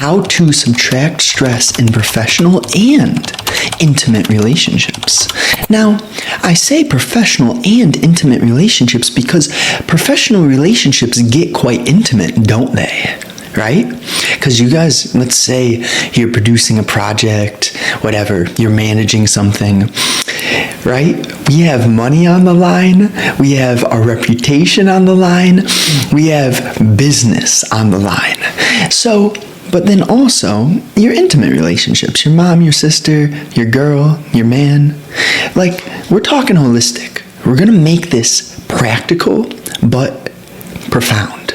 how to subtract stress in professional and intimate relationships. Now, I say professional and intimate relationships because professional relationships get quite intimate, don't they? Right? Because you guys, let's say you're producing a project, whatever, you're managing something, right? We have money on the line, we have our reputation on the line, we have business on the line. So, but then also your intimate relationships, your mom, your sister, your girl, your man. Like, we're talking holistic. We're going to make this practical, but profound.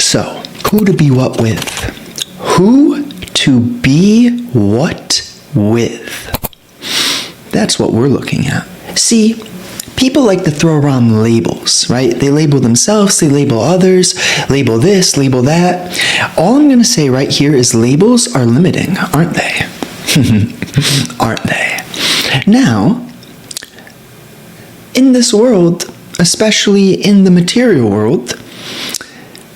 So, who to be what with? Who to be what with? That's what we're looking at. See, people like to throw around labels, right? They label themselves, they label others, label this, label that. All I'm going to say right here is labels are limiting, aren't they? Aren't they? Now, in this world, especially in the material world,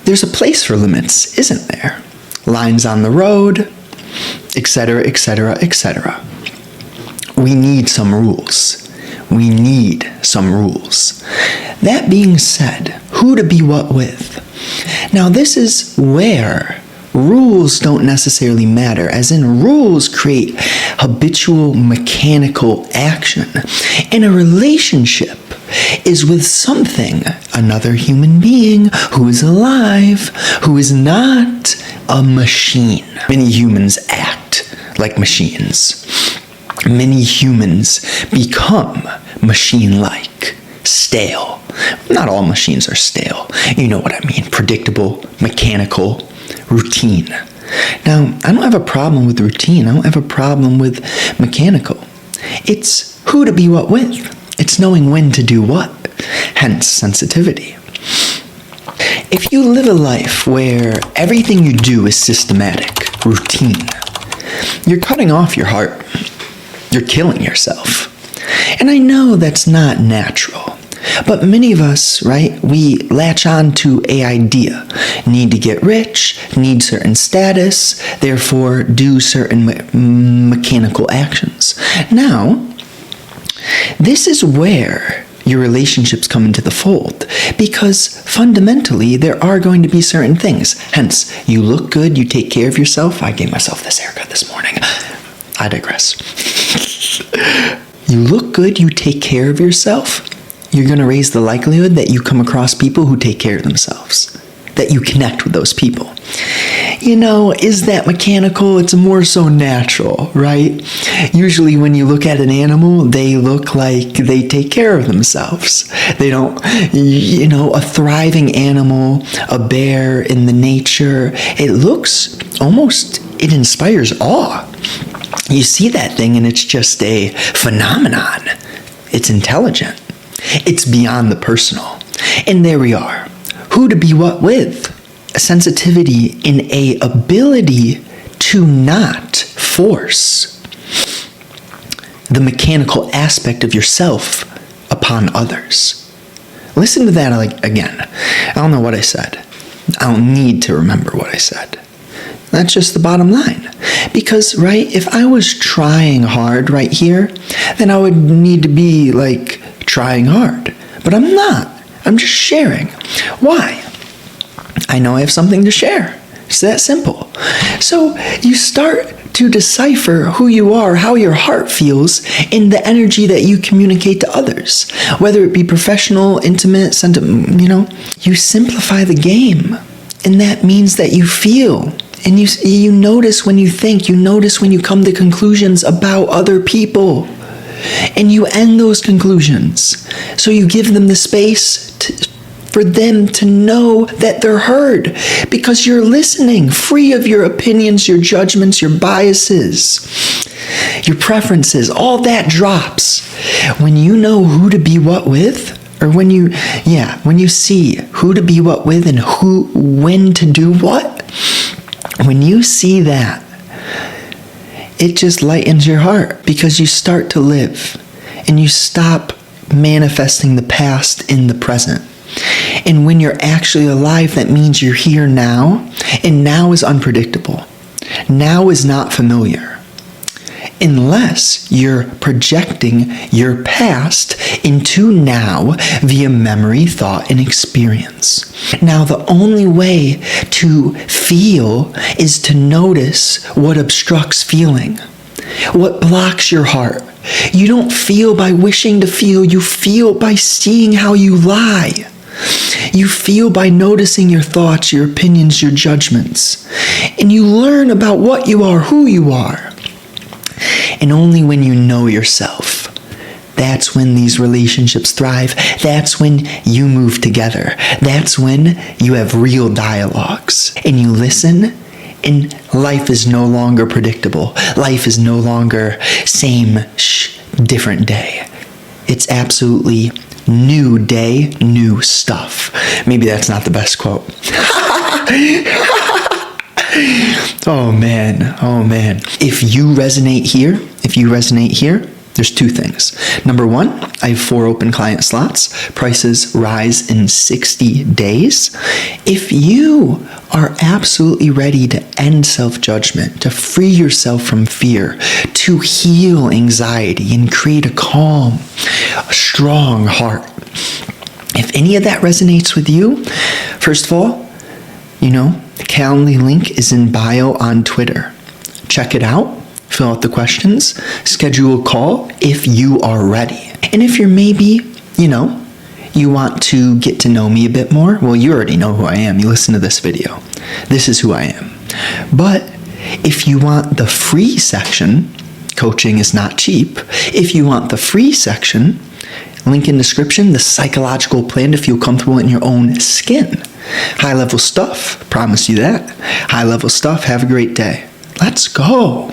there's a place for limits, isn't there? Lines on the road, etc., etc., etc. We need some rules. We need some rules. That being said, who to be what with? Now, this is where rules don't necessarily matter, as in rules create habitual mechanical action. And a relationship is with something, another human being who is alive, who is not a machine. Many humans act like machines. Many humans become machine-like, stale. Not all machines are stale. You know what I mean. Predictable, mechanical, routine. Now, I don't have a problem with routine. I don't have a problem with mechanical. It's who to be what with. It's knowing when to do what. Hence, sensitivity. If you live a life where everything you do is systematic, routine, you're cutting off your heart. You're killing yourself. And I know that's not natural, but many of us, right, we latch on to an idea. Need to get rich, need certain status, therefore do certain mechanical actions. Now, this is where your relationships come into the fold, because fundamentally there are going to be certain things. Hence, you look good, you take care of yourself. I gave myself this haircut this morning. I digress. You look good, you take care of yourself, you're going to raise the likelihood that you come across people who take care of themselves, that you connect with those people. You know, is that mechanical? It's more so natural, right? Usually when you look at an animal, they look like they take care of themselves. They don't, you know, a thriving animal, a bear in the nature, it looks almost, it inspires awe. You see that thing and it's just a phenomenon. It's intelligent. It's beyond the personal. And there we are. Who to be what with? A sensitivity in a ability to not force the mechanical aspect of yourself upon others. Listen to that again. I don't know what I said. I don't need to remember what I said. That's just the bottom line. Because, right, if I was trying hard right here, then I would need to be, like, trying hard. But I'm not. I'm just sharing. Why? I know I have something to share. It's that simple. So you start to decipher who you are, how your heart feels, in the energy that you communicate to others. Whether it be professional, intimate, sentiment, you know, you simplify the game. And that means that you feel. And you notice when you think, you notice when you come to conclusions about other people. And you end those conclusions. So you give them the space for them to know that they're heard. Because you're listening, free of your opinions, your judgments, your biases, your preferences. All that drops. When you know who to be what with, or when you see who to be what with and when to do what, when you see that, it just lightens your heart because you start to live and you stop manifesting the past in the present. And when you're actually alive, that means you're here now, and now is unpredictable. Now is not familiar unless you're projecting your past into now via memory, thought, and experience. Now, the only way to feel is to notice what obstructs feeling, what blocks your heart. You don't feel by wishing to feel, you feel by seeing how you lie. You feel by noticing your thoughts, your opinions, your judgments. And you learn about what you are, who you are. And only when you know yourself, that's when these relationships thrive. That's when you move together. That's when you have real dialogues. And you listen, and life is no longer predictable. Life is no longer same, different day. It's absolutely new day, new stuff. Maybe that's not the best quote. Oh man. If you resonate here, there's two things. Number one, I have 4 open client slots. Prices rise in 60 days. If you are absolutely ready to end self-judgment, to free yourself from fear, to heal anxiety and create a calm, a strong heart, if any of that resonates with you, first of all, the Calendly link is in bio on Twitter. Check it out, fill out the questions, schedule a call if you are ready. And if you're maybe, you want to get to know me a bit more, well, you already know who I am. You listen to this video. This is who I am. But if you want the free section, coaching is not cheap. If you want the free section, link in description, the psychological plan to feel comfortable in your own skin. High-level stuff, promise you that. High-level stuff, have a great day. Let's go.